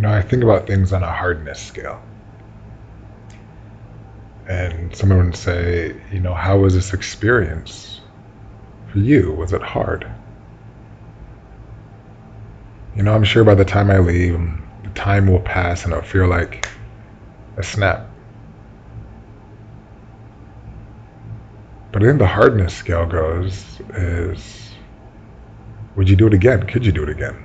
I think about things on a hardness scale. And someone would say, how was this experience for you? Was it hard? I'm sure by the time I leave, the time will pass and it'll feel like a snap. But I think the hardness scale goes is, would you do it again? Could you do it again?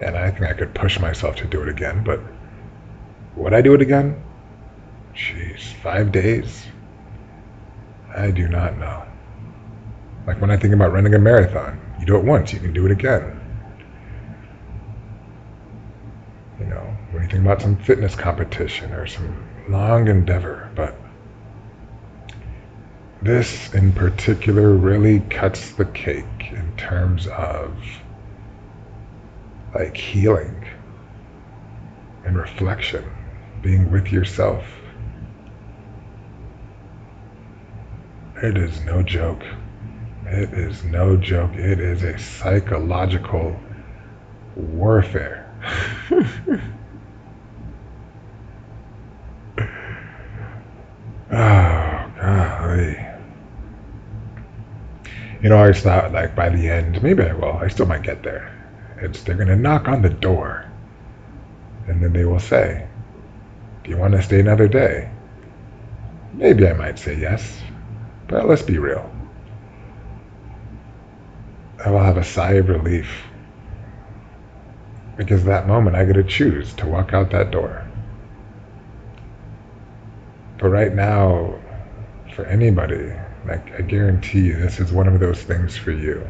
And I think I could push myself to do it again, but would I do it again? Jeez, 5 days? I do not know. Like when I think about running a marathon, you do it once, you can do it again. When you think about some fitness competition or some long endeavor, but this in particular really cuts the cake in terms of like healing and reflection, being with yourself. It is no joke. It is no joke. It is a psychological warfare. Oh, golly. I always thought, like, by the end, maybe I will. I still might get there. They're going to knock on the door. And then they will say, do you want to stay another day? Maybe I might say yes. But let's be real. I will have a sigh of relief. Because that moment I get to choose to walk out that door. But right now, for anybody, like, I guarantee you this is one of those things for you.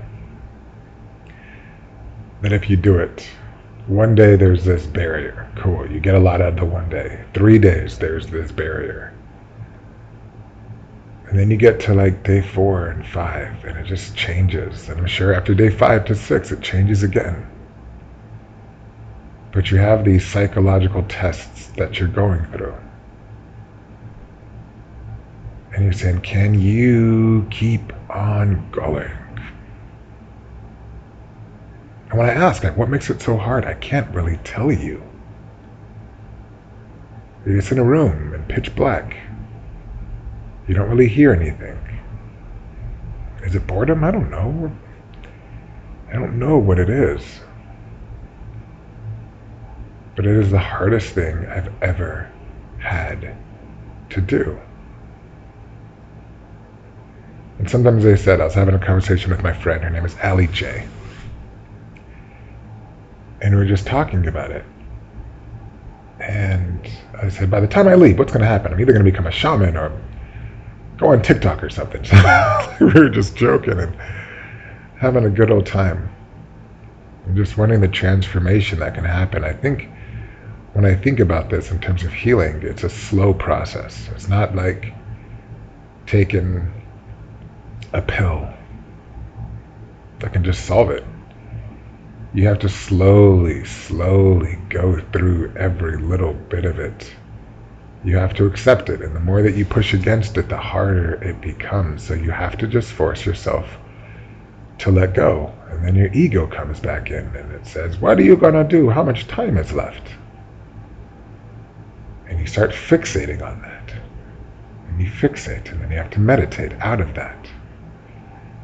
That if you do it, one day there's this barrier. Cool, you get a lot out of the one day. 3 days there's this barrier. And then you get to like day 4 and 5 and it just changes. And I'm sure after day 5 to 6 it changes again. But you have these psychological tests that you're going through. And you're saying, can you keep on going? And when I ask, like, what makes it so hard? I can't really tell you. You're just in a room in pitch black. You don't really hear anything. Is it boredom? I don't know. I don't know what it is. But it is the hardest thing I've ever had to do. And sometimes they said, I was having a conversation with my friend, her name is Allie J. And we were just talking about it. And I said, by the time I leave, what's going to happen? I'm either going to become a shaman or go on TikTok or something. We were just joking and having a good old time. And just wondering the transformation that can happen. I think when I think about this in terms of healing, it's a slow process. It's not like taking a pill that can just solve it. You have to slowly go through every little bit of it. You have to accept it, and the more that you push against it, the harder it becomes. So you have to just force yourself to let go. And then your ego comes back in and it says, what are you gonna do? How much time is left? And you start fixating on that. And you fixate, and then you have to meditate out of that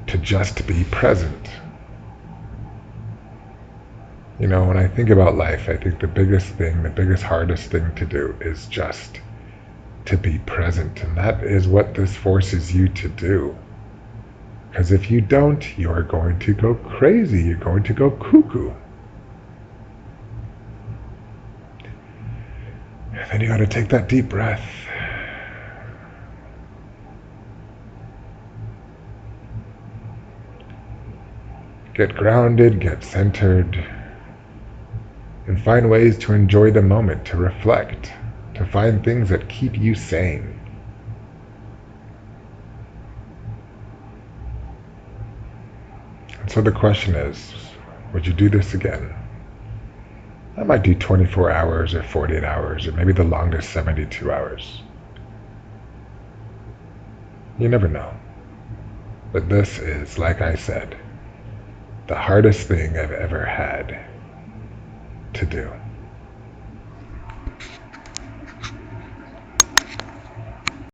to just be present. When I think about life, I think the biggest, hardest thing to do is just to be present. And that is what this forces you to do. Because if you don't, you're going to go crazy. You're going to go cuckoo. And then you got to take that deep breath. Get grounded, get centered, and find ways to enjoy the moment, to reflect, to find things that keep you sane. And so the question is, would you do this again? I might do 24 hours or 48 hours or maybe the longest 72 hours. You never know. But this is, like I said, the hardest thing I've ever had to do.